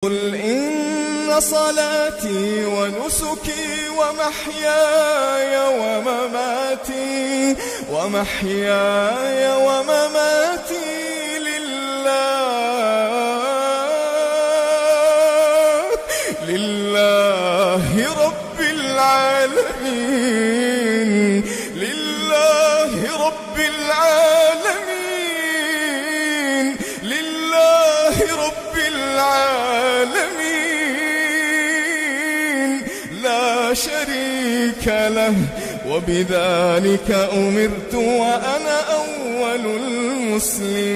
قل إن صلاتي ونسكي ومحياي ومماتي لله رب العالمين، لله رب العالمين، لله رب العالمين، لا شريك له، وبذلك أمرت وأنا أول المسلمين.